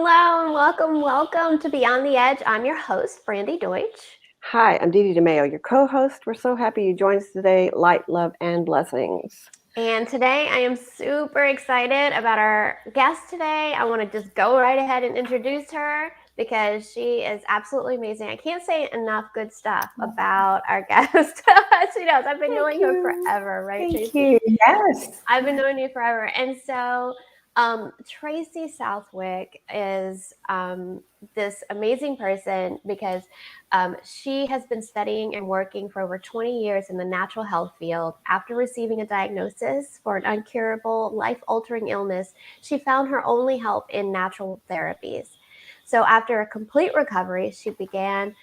Hello and welcome to Beyond the Edge. I'm your host, Brandy Deutsch. Hi, I'm Dee Dee DeMayo, your co-host. We're so happy you joined us today. Light, love, and blessings. And today I am super excited about our guest today. I want to just go right ahead and introduce her because she is absolutely amazing. I can't say enough good stuff about our guest. She knows. I've been knowing her forever, right, Tracey? Thank you. Yes. I've been knowing you forever. And so Tracey Southwick is this amazing person because she has been studying and working for over 20 years in the natural health field. After receiving a diagnosis for an uncurable, life-altering illness, she found her only help in natural therapies. So after a complete recovery, she began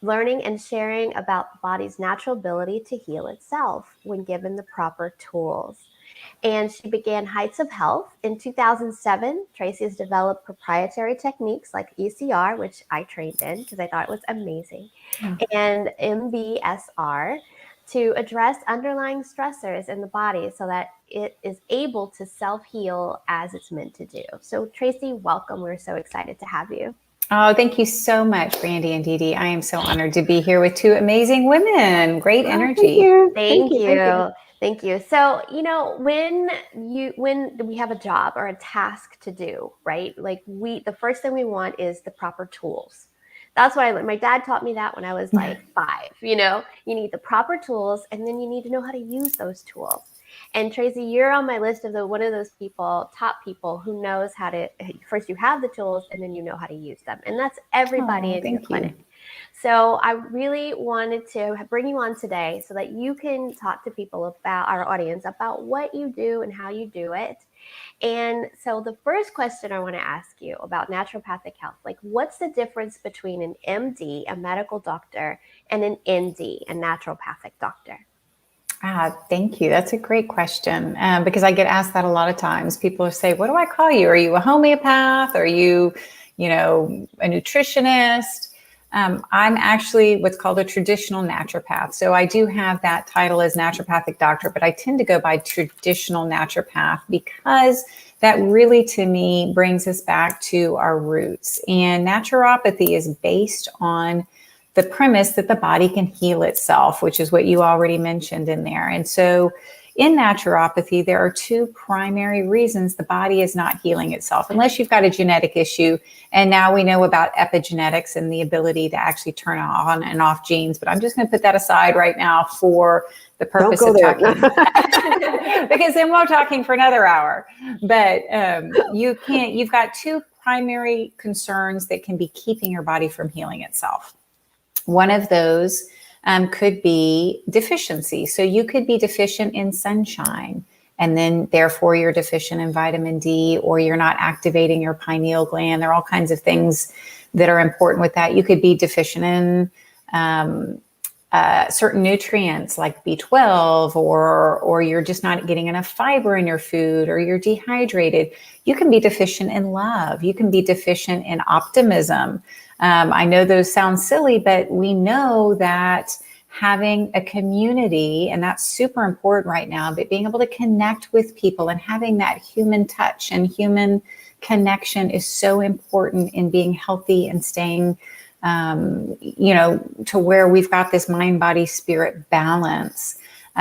learning and sharing about the body's natural ability to heal itself when given the proper tools. And she began Heights of Health in 2007. Tracey has developed proprietary techniques like ECR, which I trained in because I thought it was amazing, and MBSR to address underlying stressors in the body so that it is able to self-heal as it's meant to do. So Tracey, welcome. We're so excited to have you. Oh, thank you so much, Brandy and Dee Dee. I am so honored to be here with two amazing women. Great energy. Thank you. Thank you. So, when we have a job or a task to do, right? Like the first thing we want is the proper tools. That's why my dad taught me that when I was like 5, you need the proper tools and then you need to know how to use those tools. And Tracey, you're on my list of one of those top people who knows how to, first you have the tools and then you know how to use them. And that's everybody in your clinic. So I really wanted to bring you on today so that you can talk to people about our audience about what you do and how you do it. And so the first question I want to ask you about naturopathic health, like what's the difference between an MD, a medical doctor, and an ND, a naturopathic doctor? Thank you. That's a great question because I get asked that a lot of times. People say, what do I call you? Are you a homeopath? Are you, a nutritionist? I'm actually what's called a traditional naturopath. So I do have that title as naturopathic doctor, but I tend to go by traditional naturopath because that really, to me, brings us back to our roots. And naturopathy is based on the premise that the body can heal itself, which is what you already mentioned in there. And so in naturopathy, there are 2 primary reasons the body is not healing itself, unless you've got a genetic issue. And now we know about epigenetics and the ability to actually turn on and off genes. But I'm just going to put that aside right now for the purpose of talking, because then we're talking for another hour. But you've got 2 primary concerns that can be keeping your body from healing itself. One of those could be deficiency. So you could be deficient in sunshine, and then therefore you're deficient in vitamin D, or you're not activating your pineal gland. There are all kinds of things that are important with that. You could be deficient in certain nutrients like B12, or you're just not getting enough fiber in your food, or you're dehydrated. You can be deficient in love. You can be deficient in optimism. I know those sound silly, but we know that having a community, and that's super important right now, but being able to connect with people and having that human touch and human connection is so important in being healthy and staying, to where we've got this mind, body, spirit balance.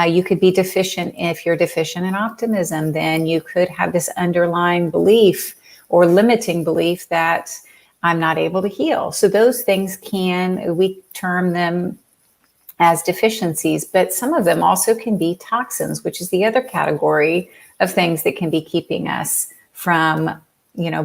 You could be deficient. If you're deficient in optimism, then you could have this underlying belief or limiting belief that I'm not able to heal. So those things we term them as deficiencies, but some of them also can be toxins, which is the other category of things that can be keeping us from,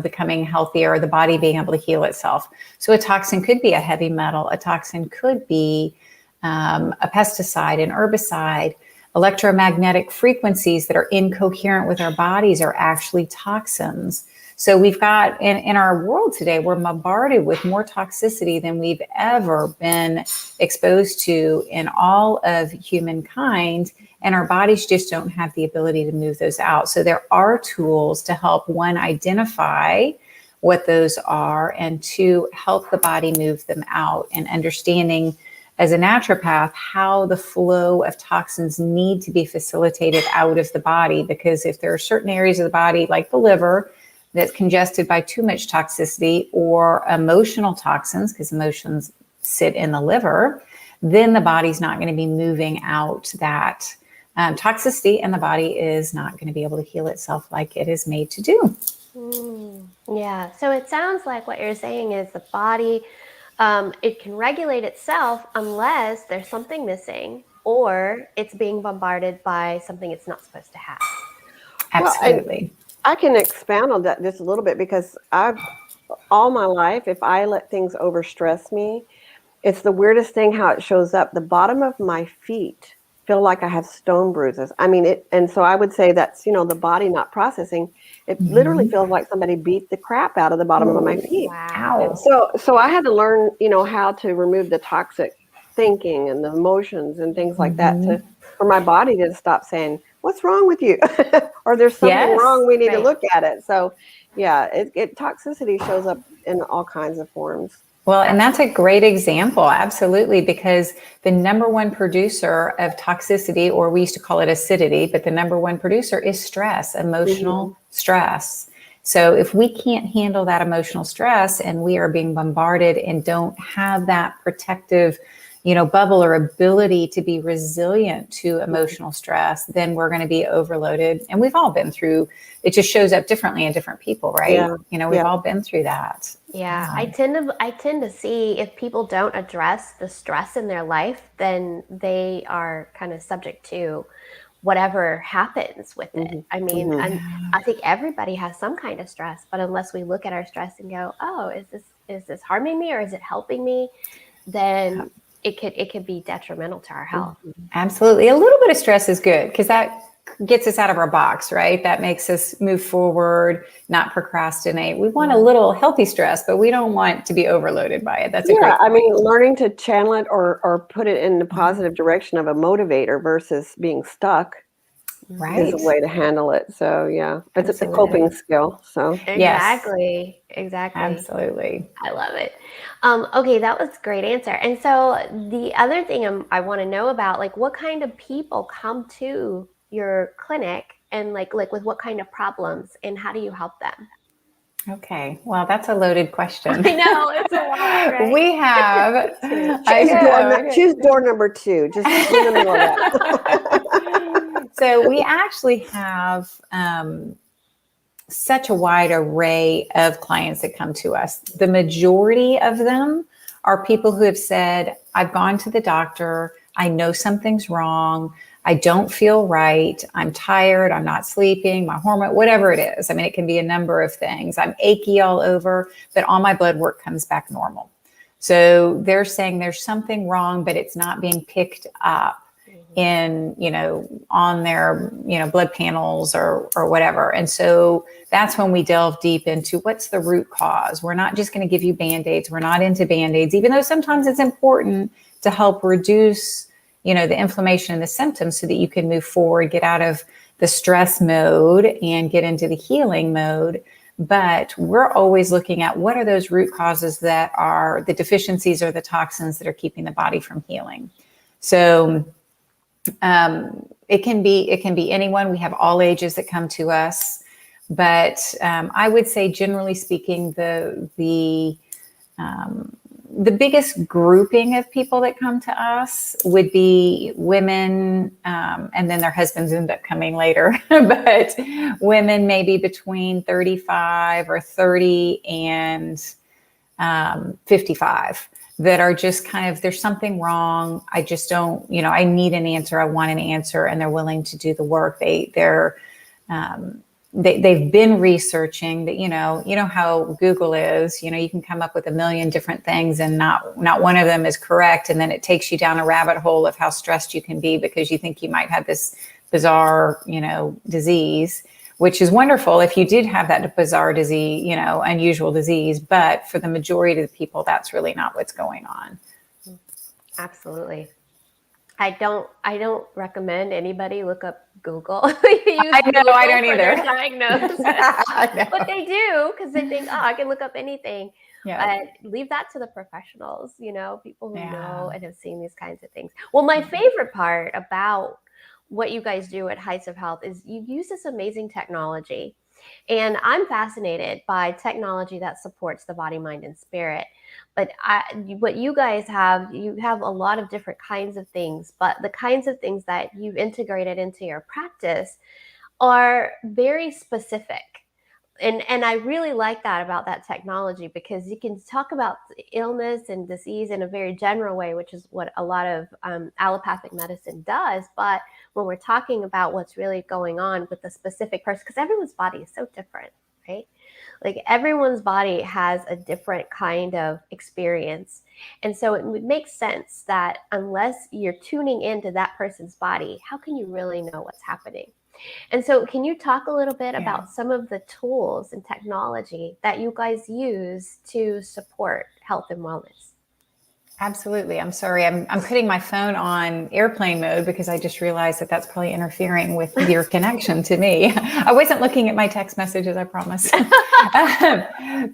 becoming healthier, or the body being able to heal itself. So a toxin could be a heavy metal. A toxin could be a pesticide, an herbicide. Electromagnetic frequencies that are incoherent with our bodies are actually toxins. So we've got in our world today, we're bombarded with more toxicity than we've ever been exposed to in all of humankind. And our bodies just don't have the ability to move those out. So there are tools to help, 1, identify what those are, and 2, help the body move them out, and understanding as a naturopath how the flow of toxins need to be facilitated out of the body. Because if there are certain areas of the body, like the liver, that's congested by too much toxicity or emotional toxins, because emotions sit in the liver, then the body's not going to be moving out that toxicity, and the body is not going to be able to heal itself like it is made to do. Yeah. So it sounds like what you're saying is the body, it can regulate itself unless there's something missing or it's being bombarded by something it's not supposed to have. Absolutely. Well, I can expound on that just a little bit, because all my life, if I let things overstress me, it's the weirdest thing how it shows up. The bottom of my feet feel like I have stone bruises. I mean, and so I would say that's, the body not processing. It literally feels like somebody beat the crap out of the bottom of my feet. Wow. So I had to learn, how to remove the toxic thinking and the emotions and things like that for my body to stop saying, "What's wrong with you?" or "There's something wrong. We need to look at it." So yeah, toxicity shows up in all kinds of forms. Well, and that's a great example, absolutely, because the number one producer of toxicity, or we used to call it acidity, but the number one producer is stress, emotional stress. So if we can't handle that emotional stress and we are being bombarded and don't have that protective, bubble or ability to be resilient to emotional stress, then we're going to be overloaded. And we've all been through, it just shows up differently in different people, right? Yeah. We've all been through that. Yeah, I tend to see if people don't address the stress in their life, then they are kind of subject to whatever happens with it. I mean, and I think everybody has some kind of stress, but unless we look at our stress and go, "Oh, is this harming me or is it helping me?" then it could be detrimental to our health. Absolutely. A little bit of stress is good because that gets us out of our box, right? That makes us move forward, not procrastinate. We want a little healthy stress, but we don't want to be overloaded by it. That's a great point. I mean, learning to channel it or put it in the positive direction of a motivator versus being stuck is a way to handle it. So yeah, it's a coping skill. So Exactly. Absolutely. I love it. Okay, that was a great answer. And so the other thing I want to know about, like, what kind of people come to your clinic and like with what kind of problems, and how do you help them? Okay. Well, that's a loaded question. I know, it's a lot, right? We have. choose door number 2. Just in the middle of that. So we actually have such a wide array of clients that come to us. The majority of them are people who have said, "I've gone to the doctor. I know something's wrong. I don't feel right. I'm tired. I'm not sleeping. My hormone, whatever it is." I mean, it can be a number of things. I'm achy all over, but all my blood work comes back normal. So they're saying there's something wrong, but it's not being picked up in, on their, blood panels or whatever. And so that's when we delve deep into what's the root cause. We're not just going to give you Band-Aids. We're not into Band-Aids, even though sometimes it's important to help reduce, the inflammation and the symptoms so that you can move forward, get out of the stress mode and get into the healing mode. But we're always looking at what are those root causes that are the deficiencies or the toxins that are keeping the body from healing. So it can be anyone. We have all ages that come to us, but I would say, generally speaking, the biggest grouping of people that come to us would be women, and then their husbands end up coming later. But women maybe between 35 or 30 and 55. That are just kind of, there's something wrong. I just don't, I need an answer. I want an answer, and they're willing to do the work. They've been researching that, you know how Google is, you can come up with a million different things and not one of them is correct. And then it takes you down a rabbit hole of how stressed you can be because you think you might have this bizarre, disease, which is wonderful if you did have that bizarre disease, unusual disease. But for the majority of the people, that's really not what's going on. Absolutely. I don't recommend anybody look up Google. I don't either. Diagnosis. But they do, because they think, I can look up anything. Yeah. Leave that to the professionals, people who know and have seen these kinds of things. Well, my favorite part about what you guys do at Heights of Health is you use this amazing technology. And I'm fascinated by technology that supports the body, mind, and spirit. But what you guys have, you have a lot of different kinds of things, but the kinds of things that you've integrated into your practice are very specific. And I really like that about that technology, because you can talk about illness and disease in a very general way, which is what a lot of allopathic medicine does. But when we're talking about what's really going on with the specific person, because everyone's body is so different, right? Like everyone's body has a different kind of experience. And so it would make sense that unless you're tuning into that person's body, how can you really know what's happening? And so can you talk a little bit about some of the tools and technology that you guys use to support health and wellness? Absolutely. I'm sorry. I'm putting my phone on airplane mode because I just realized that that's probably interfering with your connection to me. I wasn't looking at my text messages, I promise.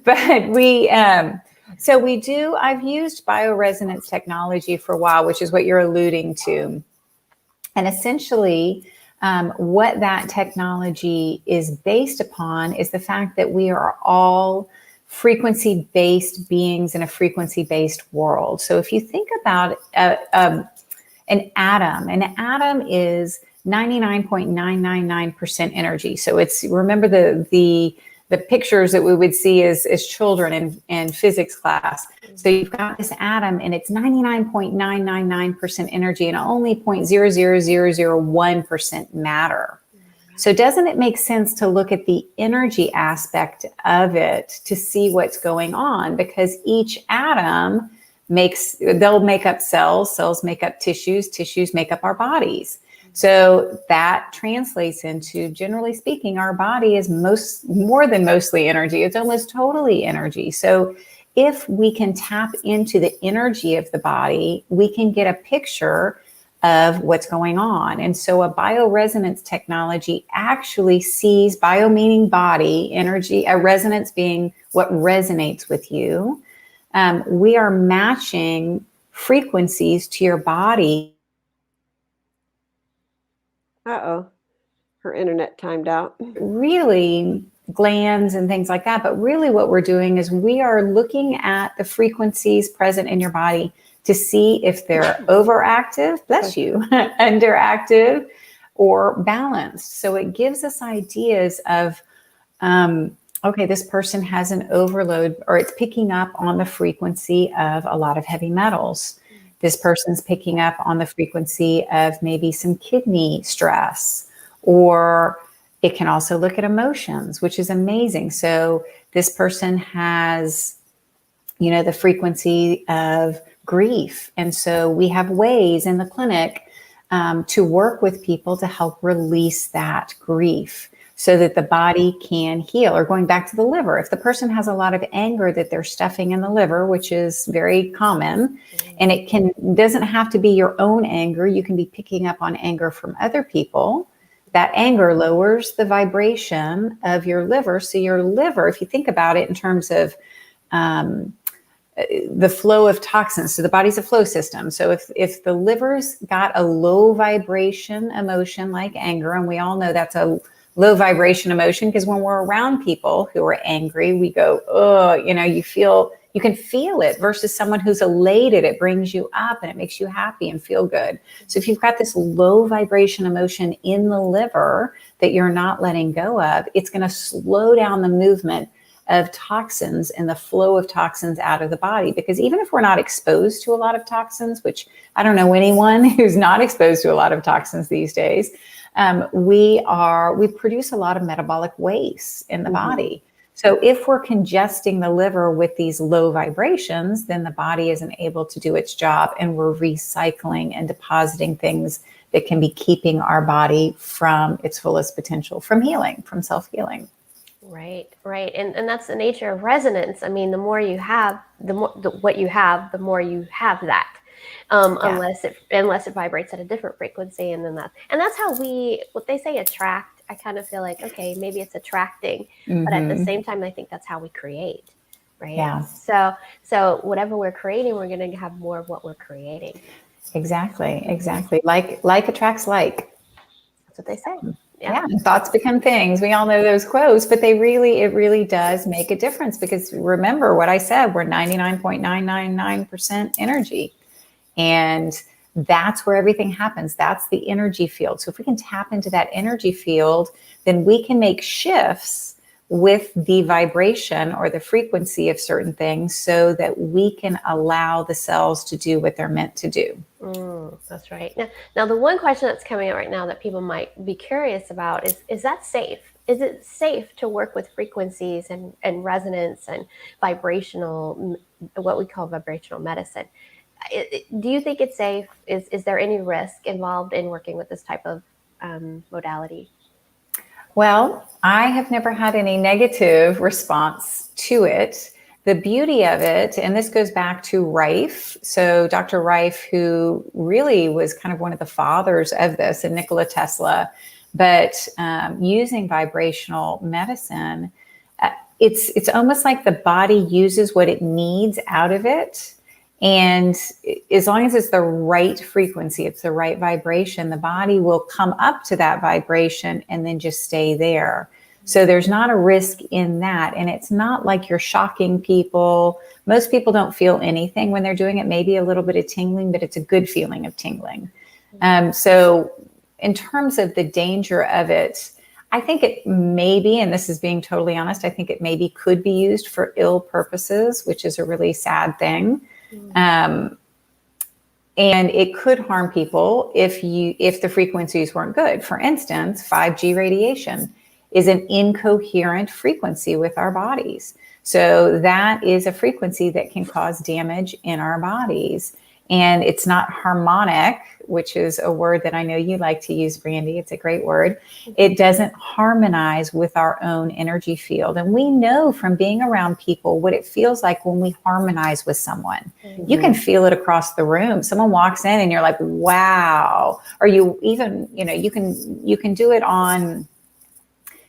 But so we do, I've used bioresonance technology for a while, which is what you're alluding to. And essentially, what that technology is based upon is the fact that we are all frequency-based beings in a frequency-based world. So if you think about an atom is 99.999% energy. So it's, remember the pictures that we would see as children in physics class. So you've got this atom and it's 99.999% energy and only 0.00001% matter. So doesn't it make sense to look at the energy aspect of it to see what's going on? Because each atom they'll make up cells, cells make up tissues, tissues make up our bodies. So that translates into, generally speaking, our body is more than mostly energy. It's almost totally energy. So if we can tap into the energy of the body, we can get a picture of what's going on. And so a bioresonance technology actually sees, bio meaning body, energy, a resonance being what resonates with you. We are matching frequencies to your body. Uh-oh, her internet timed out. Really glands and things like that. But really what we're doing is we are looking at the frequencies present in your body to see if they're overactive, bless you, underactive, or balanced. So it gives us ideas of, okay, this person has an overload, or it's picking up on the frequency of a lot of heavy metals. This person's picking up on the frequency of maybe some kidney stress, or it can also look at emotions, which is amazing. So this person has, the frequency of grief. And so we have ways in the clinic to work with people to help release that grief so that the body can heal. Or going back to the liver, if the person has a lot of anger that they're stuffing in the liver, which is very common, and it doesn't have to be your own anger. You can be picking up on anger from other people. That anger lowers the vibration of your liver. So your liver, if you think about it in terms of the flow of toxins, so the body's a flow system. So if the liver's got a low vibration emotion like anger, and we all know that's a low vibration emotion, because when we're around people who are angry, we go, oh, you can feel it, versus someone who's elated. It brings you up and it makes you happy and feel good. So if you've got this low vibration emotion in the liver that you're not letting go of, it's going to slow down the movement of toxins and the flow of toxins out of the body. Because even if we're not exposed to a lot of toxins, which I don't know anyone who's not exposed to a lot of toxins these days, we produce a lot of metabolic waste in the body. So if we're congesting the liver with these low vibrations, then the body isn't able to do its job, and we're recycling and depositing things that can be keeping our body from its fullest potential, from healing, from self-healing. Right. And that's the nature of resonance. I mean, the more you have, what you have, the more you have that. Unless it vibrates at a different frequency, and that's how what they say attract. I kind of feel like, okay, maybe it's attracting, but at the same time, I think that's how we create, right? Yeah. So whatever we're creating, we're going to have more of what we're creating. Exactly. Like attracts like. That's what they say. Yeah, thoughts become things. We all know those quotes, but it really does make a difference, because remember what I said, we're 99.999% energy. And that's where everything happens. That's the energy field. So if we can tap into that energy field, then we can make shifts with the vibration or the frequency of certain things, so that we can allow the cells to do what they're meant to do. That's right. Now, the one question that's coming out right now that people might be curious about is that safe? Is it safe to work with frequencies and resonance and vibrational, what we call vibrational medicine? Do you think it's safe? Is there any risk involved in working with this type of modality? Well, I have never had any negative response to it. The beauty of it, and this goes back to Rife. So Dr. Rife, who really was kind of one of the fathers of this, and Nikola Tesla, but using vibrational medicine, it's almost like the body uses what it needs out of it. And as long as it's the right frequency, it's the right vibration, the body will come up to that vibration and then just stay there. So there's not a risk in that. And it's not like you're shocking people. Most people don't feel anything when they're doing it, maybe a little bit of tingling, but it's a good feeling of tingling. So in terms of the danger of it, I think it may be, and this is being totally honest, I think it maybe could be used for ill purposes, which is a really sad thing. And it could harm people if the frequencies weren't good. For instance, 5G radiation is an incoherent frequency with our bodies. So that is a frequency that can cause damage in our bodies. And it's not harmonic, which is a word that I know you like to use, Brandy. It's a great word. It doesn't harmonize with our own energy field. And we know from being around people what it feels like when we harmonize with someone. You can feel it across the room. Someone walks in and you're like, wow. Or you even, you can do it on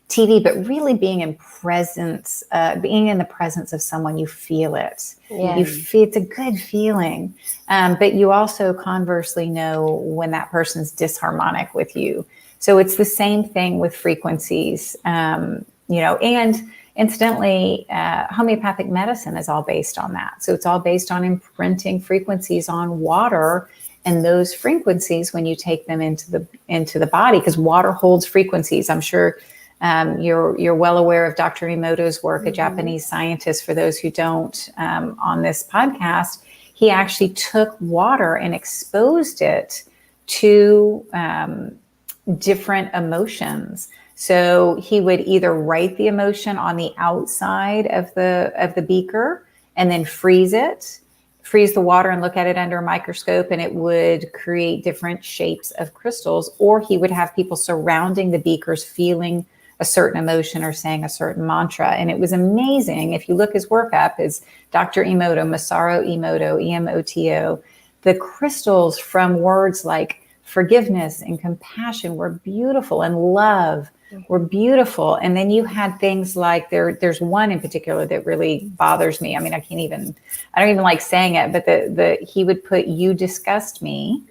TV, but really being in the presence of someone, you feel it. Yeah. It's a good feeling. But you also conversely know when that person's disharmonic with you. So it's the same thing with frequencies, and incidentally, homeopathic medicine is all based on that. So it's all based on imprinting frequencies on water. And those frequencies, when you take them into the body, because water holds frequencies, I'm sure you're well aware of Dr. Emoto's work, a Japanese scientist, for those who don't, on this podcast. He actually took water and exposed it to different emotions. So he would either write the emotion on the outside of the beaker and then freeze the water and look at it under a microscope, and it would create different shapes of crystals. Or he would have people surrounding the beakers feeling a certain emotion or saying a certain mantra. And it was amazing. If you look his work up, is Dr. Emoto, Masaru Emoto, Emoto. The crystals from words like forgiveness and compassion were beautiful, and love were beautiful. And then you had things like, there's one in particular that really bothers me. I mean, I don't even like saying it, but he would put "you disgust me"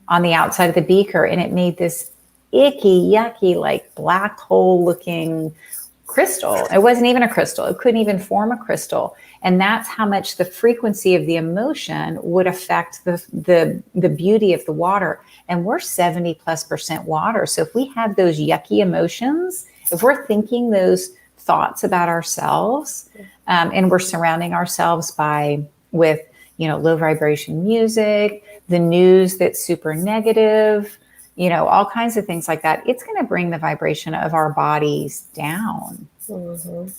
on the outside of the beaker, and it made this icky, yucky, like black hole looking crystal. It wasn't even a crystal. It couldn't even form a crystal. And that's how much the frequency of the emotion would affect the beauty of the water. And we're 70+% water. So if we have those yucky emotions, if we're thinking those thoughts about ourselves, and we're surrounding ourselves with low vibration music, the news that's super negative, all kinds of things like that, it's going to bring the vibration of our bodies down. So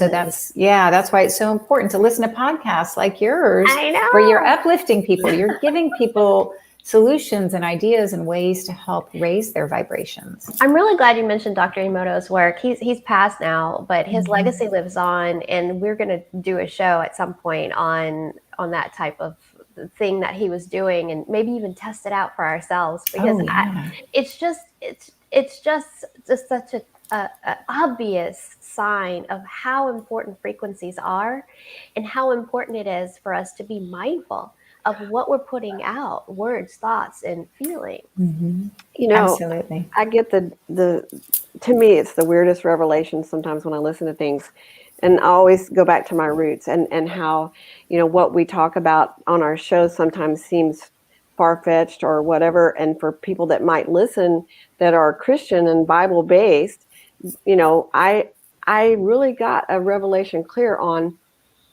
that's why it's so important to listen to podcasts like yours, where you're uplifting people, you're giving people solutions and ideas and ways to help raise their vibrations. I'm really glad you mentioned Dr. Emoto's work. He's passed now, but his legacy lives on, and we're going to do a show at some point on that type of thing that he was doing, and maybe even test it out for ourselves, because it's just such a obvious sign of how important frequencies are, and how important it is for us to be mindful of what we're putting out, words, thoughts, and feelings. Absolutely. I get the to me, it's the weirdest revelation sometimes when I listen to things. And I always go back to my roots and how, what we talk about on our shows sometimes seems far-fetched or whatever. And for people that might listen that are Christian and Bible-based, I really got a revelation clear on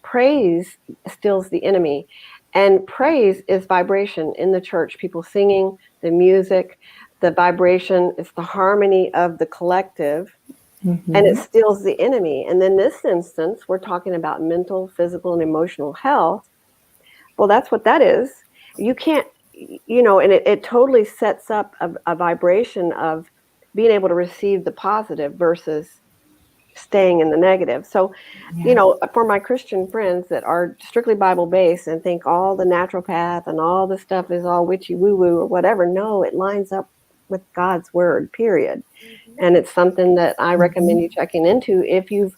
praise stills the enemy. And praise is vibration in the church, people singing, the music, the vibration, it's the harmony of the collective, and it stills the enemy. And in this instance, we're talking about mental, physical, and emotional health. Well, that's what that is. You can't, and it totally sets up a vibration of being able to receive the positive versus staying in the negative. So, for my Christian friends that are strictly Bible based and think all the naturopath and all the stuff is all witchy woo woo or whatever, no, it lines up with God's word, period. And it's something that I recommend you checking into if you've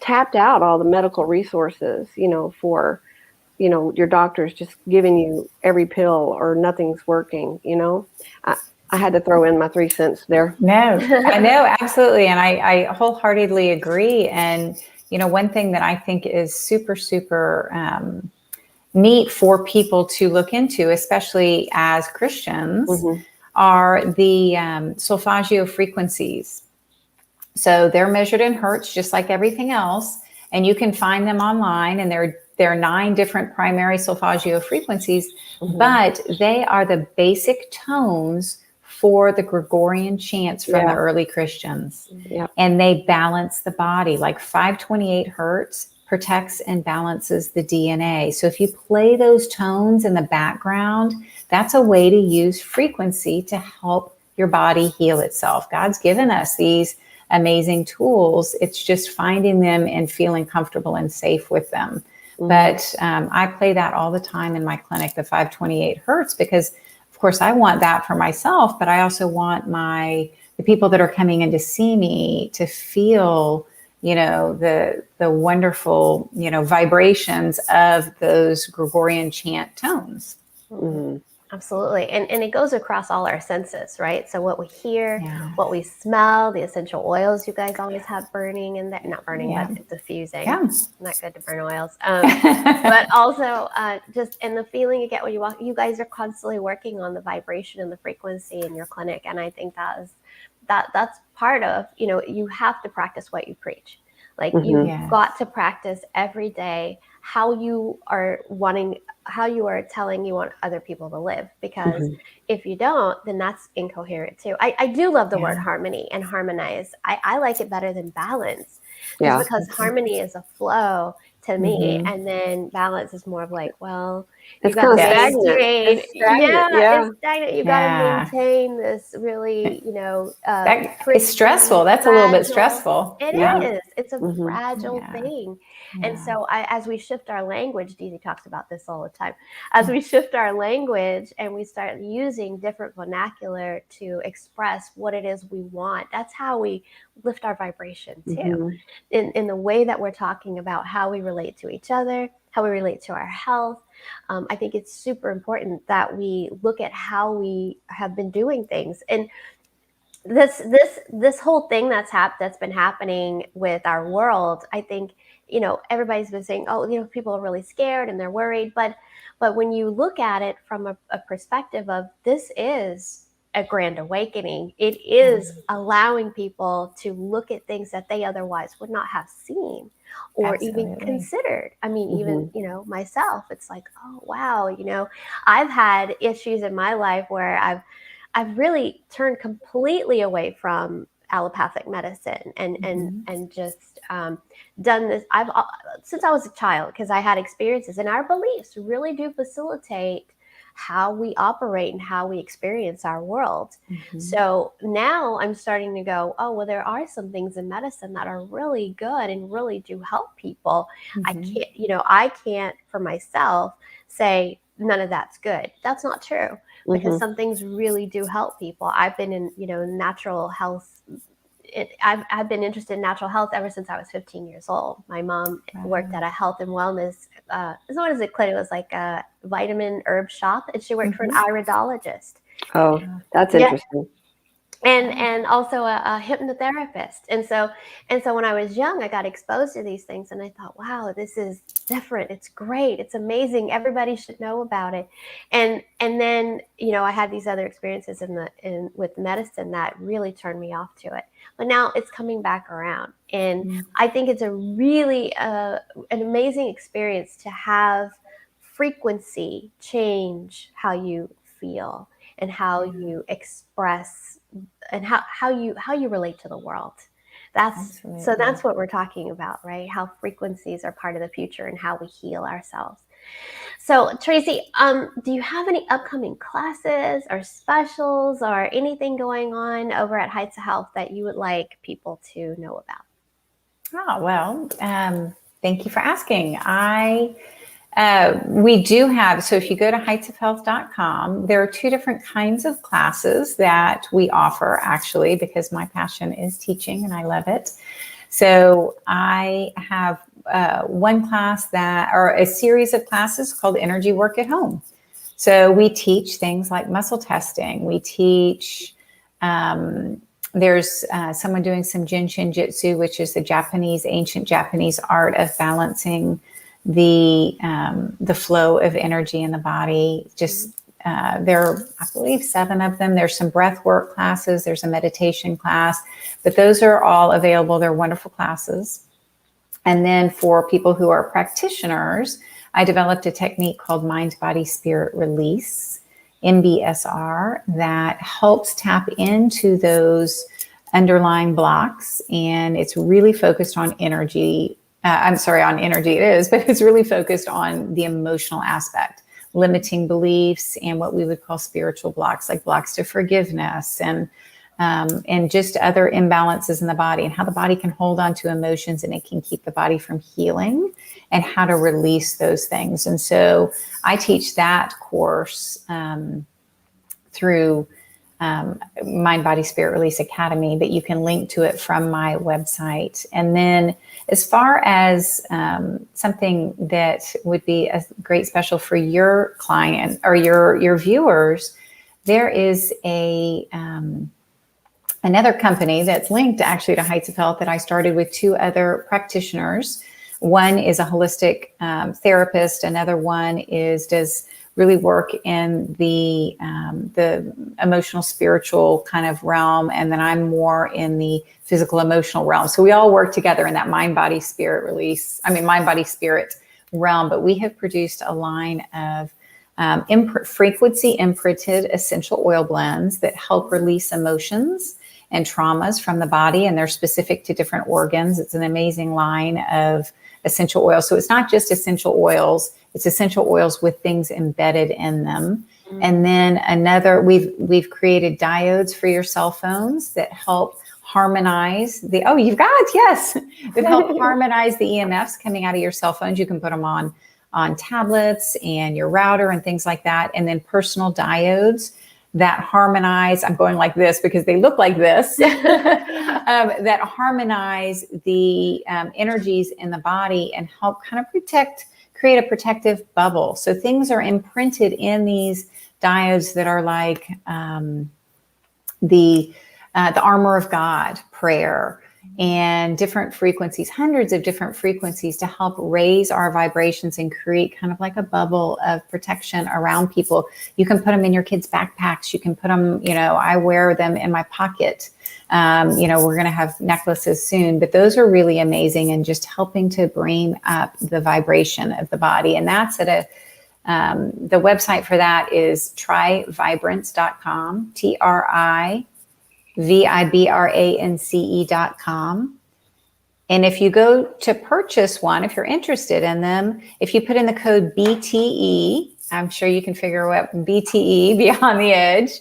tapped out all the medical resources, for, your doctor's just giving you every pill or nothing's working, I had to throw in my 3 cents there. No, I know, absolutely. And I wholeheartedly agree. And, one thing that I think is super, super neat for people to look into, especially as Christians, are the solfeggio frequencies. So they're measured in hertz, just like everything else. And you can find them online, and there are 9 different primary solfeggio frequencies, but they are the basic tones for the Gregorian chants from the early Christians. And they balance the body. Like 528 hertz protects and balances the DNA. So if you play those tones in the background, that's a way to use frequency to help your body heal itself. God's given us these amazing tools. It's just finding them and feeling comfortable and safe with them. But I play that all the time in my clinic, the 528 hertz, because of course I want that for myself, but I also want the people that are coming in to see me to feel, the wonderful, vibrations of those Gregorian chant tones. Absolutely. And it goes across all our senses, right? So what we hear, what we smell, the essential oils you guys always have burning in there, not burning, but diffusing. Not good to burn oils. But also just, and the feeling you get when you walk, you guys are constantly working on the vibration and the frequency in your clinic. And I think that's part of, you have to practice what you preach. Like you've got to practice every day how you are telling you want other people to live, because if you don't, then that's incoherent too. I do love the word harmony and harmonize. I like it better than balance, because harmony is a flow to me, and then balance is more of like, well, it's kind of stagnant. It's stagnant. You got to maintain this really, it's stressful. That's a little bit stressful. It is. It's a fragile thing. And so as we shift our language, Deezy talks about this all the time, as we shift our language and we start using different vernacular to express what it is we want, that's how we lift our vibration too. In the way that we're talking about how we relate to each other, how we relate to our health. I think it's super important that we look at how we have been doing things. And this whole thing that's been happening with our world, I think, everybody's been saying, people are really scared and they're worried, but when you look at it from a perspective of, this is a grand awakening, it is allowing people to look at things that they otherwise would not have seen or even considered. I mean, even, myself, it's like, oh, wow, I've had issues in my life where I've really turned completely away from allopathic medicine and just done this. Since I was a child, because I had experiences, and our beliefs really do facilitate how we operate and how we experience our world. So now I'm starting to go, oh, well, there are some things in medicine that are really good and really do help people. I can't for myself say none of that's good. That's not true, because some things really do help people. I've been in, natural health. I've been interested in natural health ever since I was 15 years old. My mom worked at a health and wellness, what is it, Clint? It was like a vitamin herb shop, and she worked for an iridologist. Oh, that's interesting. and also a hypnotherapist. And so when I was young, I got exposed to these things, and I thought, wow, this is different. It's great. It's amazing. Everybody should know about it. And then, you know, I had these other experiences with medicine that really turned me off to it. But now it's coming back around, and I think it's a really an amazing experience to have frequency change how you feel and how you express and how you relate to the world. That's what we're talking about, right? How frequencies are part of the future and how we heal ourselves. So Tracy, do you have any upcoming classes or specials or anything going on over at Heights of Health that you would like people to know about? Oh, well, thank you for asking. We do have, so if you go to heightsofhealth.com, there are 2 different kinds of classes that we offer, actually, because my passion is teaching and I love it. So I have one class or a series of classes called Energy Work at Home. So we teach things like muscle testing. We teach, there's someone doing some Jin Shinjitsu, which is the ancient Japanese art of balancing the flow of energy in the body. Just there are, I believe, 7 of them. There's some breath work classes. There's a meditation class, but those are all available. They're wonderful classes. And then for people who are practitioners, I developed a technique called Mind, Body, Spirit Release, MBSR, that helps tap into those underlying blocks. And it's really focused on energy. On energy it is, but it's really focused on the emotional aspect, limiting beliefs and what we would call spiritual blocks, like blocks to forgiveness and just other imbalances in the body, and how the body can hold on to emotions and it can keep the body from healing, and how to release those things. And so I teach that course through Mind, Body, Spirit Release Academy, that you can link to it from my website. And then as far as something that would be a great special for your client or your viewers, there is another company that's linked actually to Heights of Health that I started with 2 other practitioners. One is a holistic therapist. Another one does really work in the emotional, spiritual kind of realm. And then I'm more in the physical, emotional realm. So we all work together in that mind, body, spirit realm. But we have produced a line of frequency imprinted essential oil blends that help release emotions and traumas from the body. And they're specific to different organs. It's an amazing line of essential oils. So it's not just essential oils, it's essential oils with things embedded in them. Mm-hmm. And then we've created diodes for your cell phones that help harmonize that help harmonize the EMFs coming out of your cell phones. You can put them on tablets and your router and things like that. And then personal diodes that harmonize, I'm going like this because they look like this, that harmonize the energies in the body and help kind of create a protective bubble. So things are imprinted in these diodes that are like the armor of God, prayer, and different frequencies, hundreds of different frequencies to help raise our vibrations and create kind of like a bubble of protection around people. You can put them in your kids' backpacks. You can put them, I wear them in my pocket. We're going to have necklaces soon, but those are really amazing and just helping to bring up the vibration of the body. And that's at the website for that is tryvibrance.com, TRIVIBRANCE.com. And if you go to purchase one, if you're interested in them, if you put in the code BTE, I'm sure you can figure out BTE, Beyond the Edge,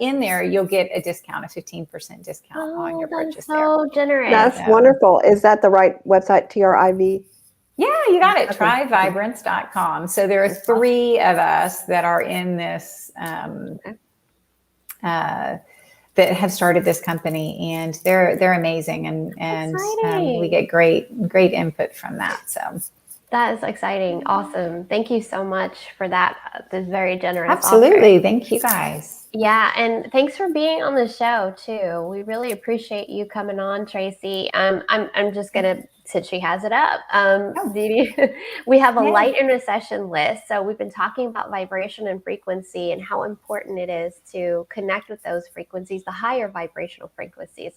in there, you'll get a discount, a 15% discount on your purchase. So generous. That's wonderful. Is that the right website, TRIV? Yeah, you got it. Tryvibrance.com. So there are 3 of us that are in this, that have started this company, and they're amazing, and we get great input from that. So that is exciting. Awesome. Thank you so much for that. This very generous Absolutely. offer. Thank you guys. Yeah, and thanks for being on the show too. We really appreciate you coming on, Tracy. I'm just gonna, since she has it up. Oh, We have a yay. light intercession list. So we've been talking about vibration and frequency and how important it is to connect with those frequencies, the higher vibrational frequencies.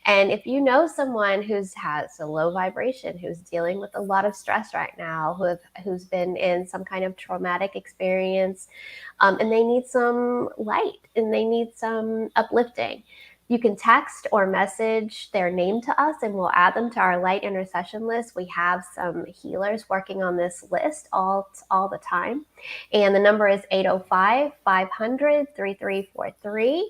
And if you know someone who's has a low vibration, who's dealing with a lot of stress right now, who's been in some kind of traumatic experience, and they need some light and they need some uplifting, you can text or message their name to us and we'll add them to our light intercession list. We have some healers working on this list all the time. And the number is 805-500-3343.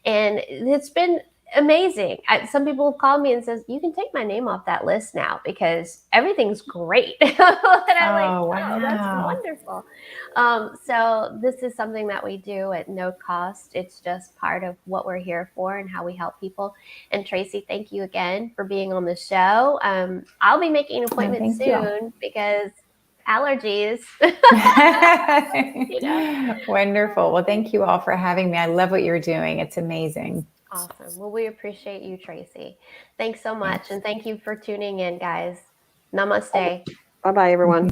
And it's been amazing. Some people have called me and says, you can take my name off that list now because everything's great. And I'm like, Oh, oh, that's wow. wonderful. So this is something that we do at no cost. It's just part of what we're here for and how we help people. And Tracy, thank you again for being on the show. I'll be making an appointment soon because allergies. Wonderful. Well, thank you all for having me. I love what you're doing. It's amazing. Awesome. Well, we appreciate you, Tracy. Thanks so much. And thank you for tuning in, guys. Namaste. Bye-bye, everyone.